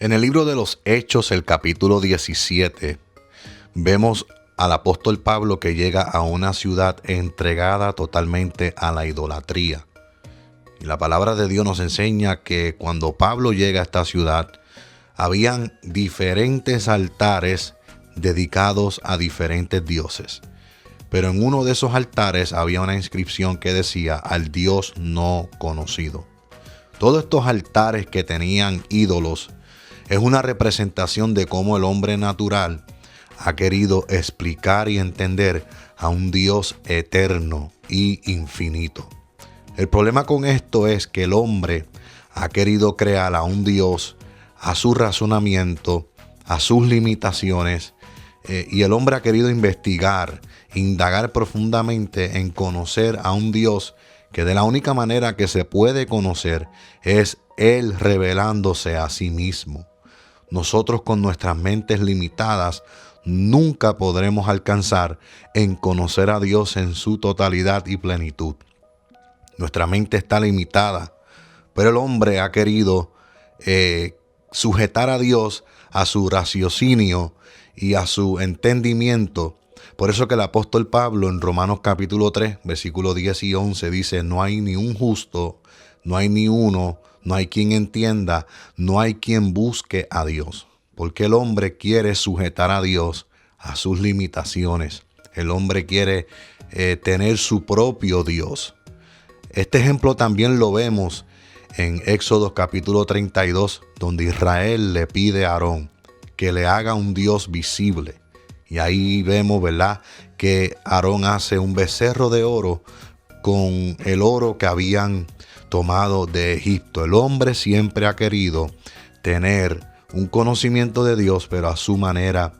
En el libro de los Hechos, el capítulo 17, vemos al apóstol Pablo que llega a una ciudad entregada totalmente a la idolatría. Y la palabra de Dios nos enseña que cuando Pablo llega a esta ciudad, habían diferentes altares dedicados a diferentes dioses. Pero en uno de esos altares había una inscripción que decía al Dios no conocido. Todos estos altares que tenían ídolos es una representación de cómo el hombre natural ha querido explicar y entender a un Dios eterno y infinito. El problema con esto es que el hombre ha querido crear a un Dios a su razonamiento, a sus limitaciones, y el hombre ha querido investigar, indagar profundamente en conocer a un Dios que de la única manera que se puede conocer es Él revelándose a sí mismo. Nosotros con nuestras mentes limitadas nunca podremos alcanzar en conocer a Dios en su totalidad y plenitud. Nuestra mente está limitada, pero el hombre ha querido sujetar a Dios a su raciocinio y a su entendimiento. Por eso que el apóstol Pablo en Romanos capítulo 3, versículos 10 y 11 dice: no hay ni un justo, no hay ni uno, no hay quien entienda, no hay quien busque a Dios. Porque el hombre quiere sujetar a Dios a sus limitaciones. El hombre quiere tener su propio Dios. Este ejemplo también lo vemos en Éxodo capítulo 32, donde Israel le pide a Aarón que le haga un Dios visible. Y ahí vemos, ¿verdad?, que Aarón hace un becerro de oro con el oro que habían tomado de Egipto. El hombre siempre ha querido tener un conocimiento de Dios, pero a su manera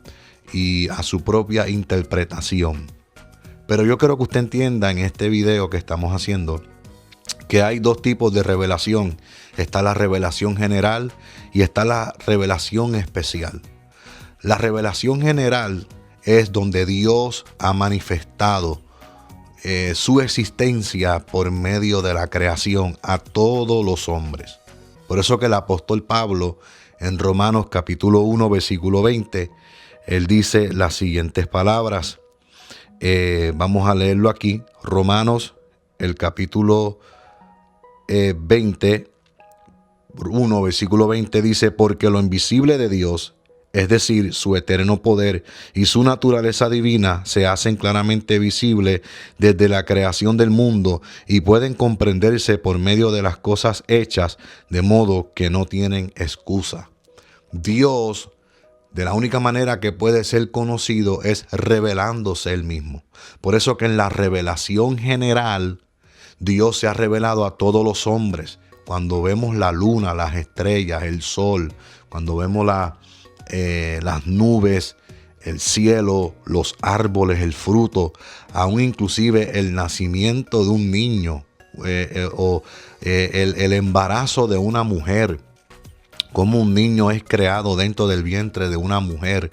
y a su propia interpretación. Pero yo quiero que usted entienda en este video que estamos haciendo que hay dos tipos de revelación. Está la revelación general y está la revelación especial. La revelación general es donde Dios ha manifestado su existencia por medio de la creación a todos los hombres. Por eso que el apóstol Pablo en Romanos capítulo 1 versículo 20, él dice las siguientes palabras. Vamos a leerlo aquí. Romanos el capítulo 20, 1 versículo 20 dice: porque lo invisible de Dios, es decir, su eterno poder y su naturaleza divina, se hacen claramente visibles desde la creación del mundo y pueden comprenderse por medio de las cosas hechas, de modo que no tienen excusa. Dios, de la única manera que puede ser conocido es revelándose Él mismo. Por eso que en la revelación general, Dios se ha revelado a todos los hombres. Cuando vemos la luna, las estrellas, el sol, cuando vemos las nubes, el cielo, los árboles, el fruto, aún inclusive el nacimiento de un niño el embarazo de una mujer, cómo un niño es creado dentro del vientre de una mujer.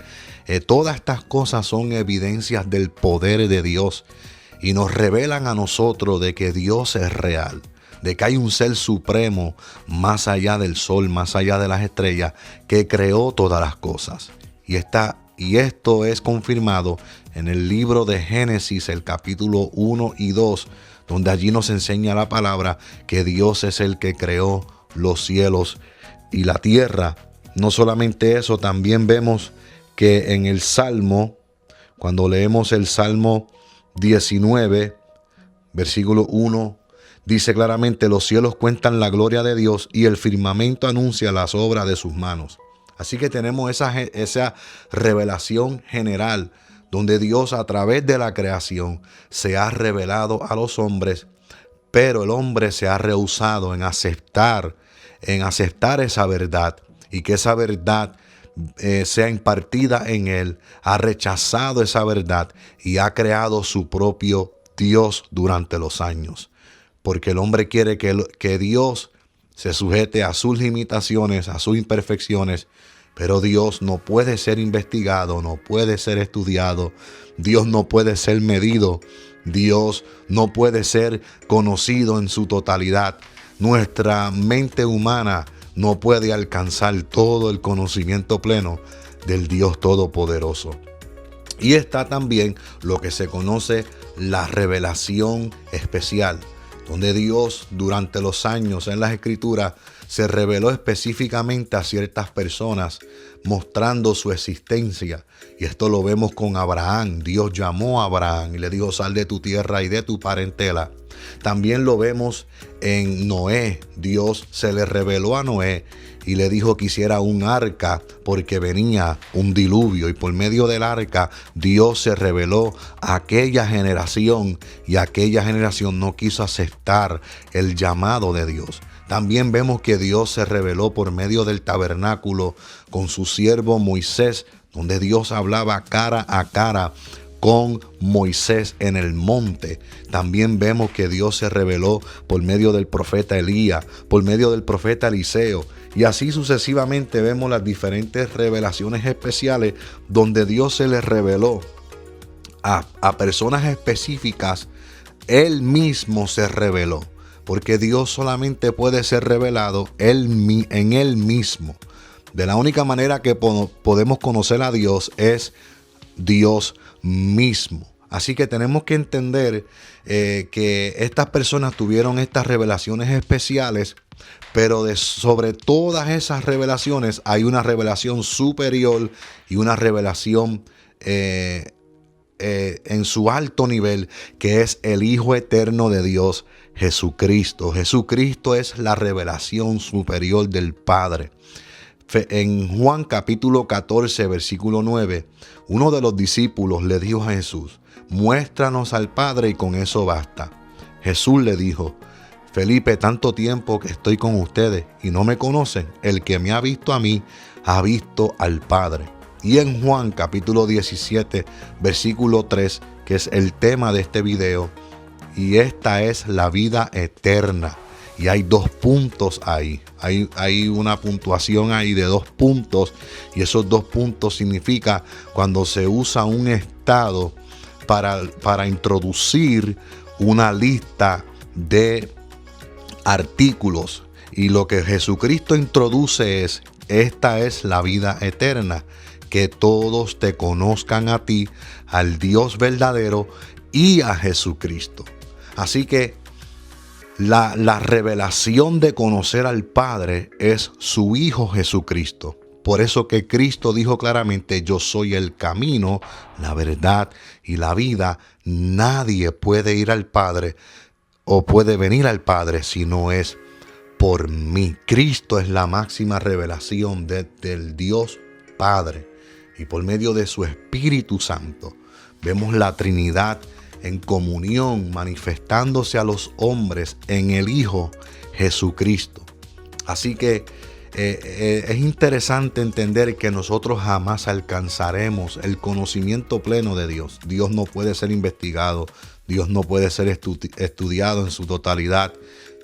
Todas estas cosas son evidencias del poder de Dios y nos revelan a nosotros de que Dios es real, de que hay un ser supremo más allá del sol, más allá de las estrellas, que creó todas las cosas. Y esto es confirmado en el libro de Génesis, el capítulo 1 y 2, donde allí nos enseña la palabra que Dios es el que creó los cielos y la tierra. No solamente eso, también vemos que en el Salmo, cuando leemos el Salmo 19, versículo 1, dice claramente: los cielos cuentan la gloria de Dios y el firmamento anuncia las obras de sus manos. Así que tenemos esa revelación general donde Dios a través de la creación se ha revelado a los hombres, pero el hombre se ha rehusado en aceptar esa verdad y que esa verdad sea impartida en él. Ha rechazado esa verdad y ha creado su propio Dios durante los años. Porque el hombre quiere que Dios se sujete a sus limitaciones, a sus imperfecciones, pero Dios no puede ser investigado, no puede ser estudiado, Dios no puede ser medido, Dios no puede ser conocido en su totalidad. Nuestra mente humana no puede alcanzar todo el conocimiento pleno del Dios Todopoderoso. Y está también lo que se conoce la revelación especial, donde Dios durante los años en las Escrituras se reveló específicamente a ciertas personas, mostrando su existencia. Y esto lo vemos con Abraham. Dios llamó a Abraham y le dijo: sal de tu tierra y de tu parentela. También lo vemos en Noé. Dios se le reveló a Noé y le dijo que hiciera un arca porque venía un diluvio, y por medio del arca Dios se reveló a aquella generación, y aquella generación no quiso aceptar el llamado de Dios. También vemos que Dios se reveló por medio del tabernáculo con su siervo Moisés, donde Dios hablaba cara a cara con Moisés en el monte. También vemos que Dios se reveló por medio del profeta Elías, por medio del profeta Eliseo, y así sucesivamente vemos las diferentes revelaciones especiales donde Dios se les reveló a personas específicas. Él mismo se reveló, porque Dios solamente puede ser revelado en Él mismo. De la única manera que podemos conocer a Dios es Dios mismo. Así que tenemos que entender que estas personas tuvieron estas revelaciones especiales, pero sobre todas esas revelaciones hay una revelación superior y una revelación en su alto nivel, que es el Hijo eterno de Dios, Jesucristo. Jesucristo es la revelación superior del Padre. En Juan capítulo 14, versículo 9, uno de los discípulos le dijo a Jesús: muéstranos al Padre y con eso basta. Jesús le dijo: Felipe, tanto tiempo que estoy con ustedes y no me conocen. El que me ha visto a mí, ha visto al Padre. Y en Juan capítulo 17, versículo 3, que es el tema de este video: y esta es la vida eterna. Y hay 2 puntos ahí. Hay una puntuación ahí de 2 puntos. Y esos 2 puntos significa cuando se usa un estado para introducir una lista de artículos. Y lo que Jesucristo introduce es: esta es la vida eterna, que todos te conozcan a ti, al Dios verdadero, y a Jesucristo. Así que la revelación de conocer al Padre es su Hijo Jesucristo. Por eso que Cristo dijo claramente: yo soy el camino, la verdad y la vida. Nadie puede ir al Padre o puede venir al Padre si no es por mí. Cristo es la máxima revelación del Dios Padre. Y por medio de su Espíritu Santo vemos la Trinidad en comunión, manifestándose a los hombres en el Hijo Jesucristo. Así que es interesante entender que nosotros jamás alcanzaremos el conocimiento pleno de Dios. Dios no puede ser investigado, Dios no puede ser estudiado en su totalidad.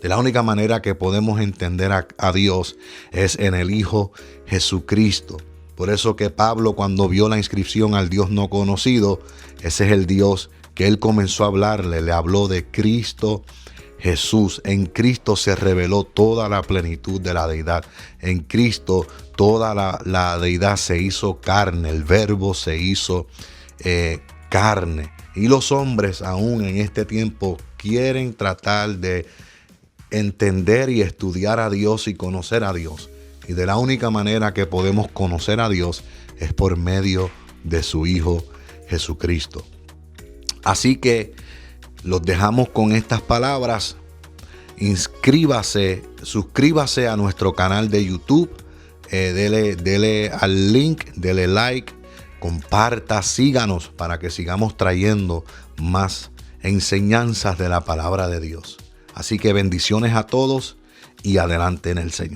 De la única manera que podemos entender a Dios es en el Hijo Jesucristo. Por eso que Pablo, cuando vio la inscripción al Dios no conocido, ese es el Dios que él comenzó a hablarle. Le habló de Cristo Jesús. En Cristo se reveló toda la plenitud de la deidad. En Cristo toda la deidad se hizo carne. El Verbo se hizo carne. Y los hombres aún en este tiempo quieren tratar de entender y estudiar a Dios y conocer a Dios. Y de la única manera que podemos conocer a Dios es por medio de su Hijo Jesucristo. Así que los dejamos con estas palabras. Suscríbase a nuestro canal de YouTube. Dele al link, dele like, comparta, síganos para que sigamos trayendo más enseñanzas de la palabra de Dios. Así que bendiciones a todos y adelante en el Señor.